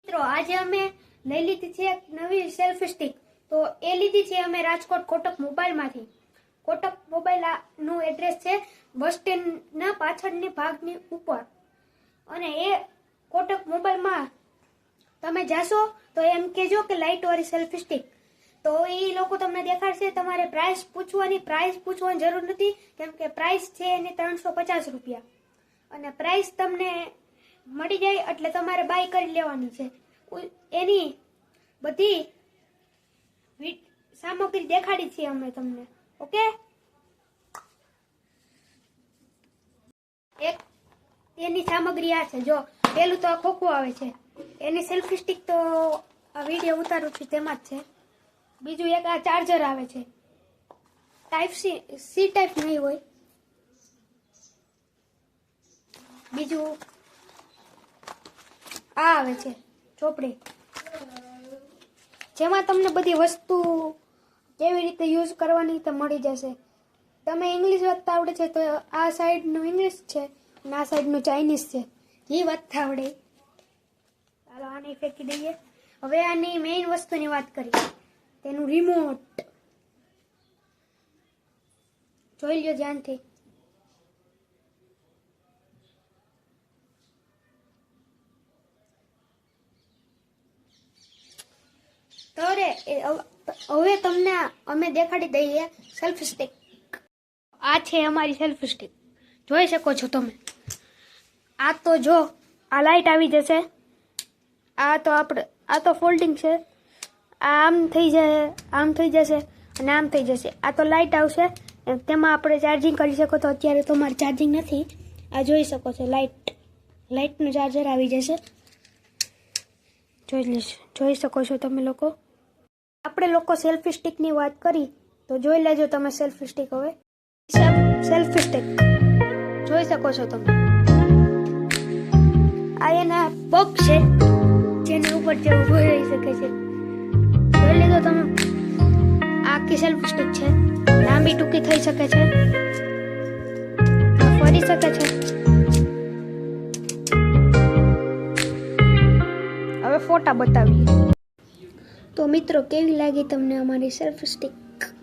મિત્રો આજે અમે લઈ લીધી છે એક નવી સેલ્ફી સ્ટિક. તો એ લીધી છે અમે રાજકોટ કોટક મોબાઈલમાંથી. કોટક મોબાઈલ નું એડ્રેસ છે બસ સ્ટેન્ડના પાછળની ભાગની ઉપર. અને એ કોટક મોબાઈલમાં તમે જાશો તો એમ કહેજો કે લાઇટ વાળી સેલ્ફી સ્ટિક, તો એ લોકો તમને દેખાડશે. તમારે પ્રાઇસ પૂછવાની જરૂર નથી, કેમ કે પ્રાઇસ છે એની 350 રૂપિયા. અને પ્રાઇસ તમને મળી જાય એટલે તમારે બાય કરી લેવાની છે. એની બધી સામગ્રી દેખાડી છે અમે તમને. ઓકે, એક એની સામગ્રી આ છે. જો પેલું તો આ ખોખું આવે છે, એની સેલ્ફી સ્ટિક તો આ વિડીયો ઉતારું છું તેમાં જ છે. બીજું એક આ ચાર્જર આવે છે, ટાઈપ સી ટાઈપ નહીં હોય. બીજું આ આવે છે ચોપડી, જેમાં તમને બધી વસ્તુ કેવી રીતે યુઝ કરવાની તે મળી જશે. તમે ઇંગ્લિશ વાંચતા આવડે છે તો આ સાઈડનું ઇંગ્લિશ છે અને આ સાઈડનું ચાઇનીઝ છે, જે વાંચતા આવડે. ચાલો આને ફેંકી દઈએ. હવે આની મેઇન વસ્તુની વાત કરીએ, તેનું રિમોટ. જોઈ લો ધ્યાનથી. હવે તમને અમે દેખાડી દઈએ સેલ્ફી સ્ટિક. આ છે અમારી સેલ્ફી સ્ટિક, જોઈ શકો છો તમે. આ તો જો આ લાઈટ આવી જશે. આ તો ફોલ્ડિંગ છે. આમ થઈ જશે, આમ થઈ જશે અને આમ થઈ જશે. આ તો લાઈટ આવશે, તેમાં આપણે ચાર્જિંગ કરી શકો. તો અત્યારે તો મારે ચાર્જિંગ નથી. આ જોઈ શકો છો, લાઈટનું ચાર્જર આવી જશે. જોઈ શકો છો તમે લોકો. આપણે લોકો સેલ્ફી સ્ટિકની વાત કરી તો જોઈ લેજો તમે સેલ્ફી સ્ટિક. હવે સેલ્ફી સ્ટિક જોઈ શકો છો તમે. આ એના પગ છે જેના ઉપર જે ઉભો રહી શકે છે. જોઈ લીધો તમે. આખી સેલ્ફી સ્ટિક છે, લાંબી ટૂંકી થઈ શકે છે, ફરી શકે છે. હવે ફોટા બતાવીએ. તો મિત્રો, કેવી લાગી તમને અમારી સેલ્ફી સ્ટિક?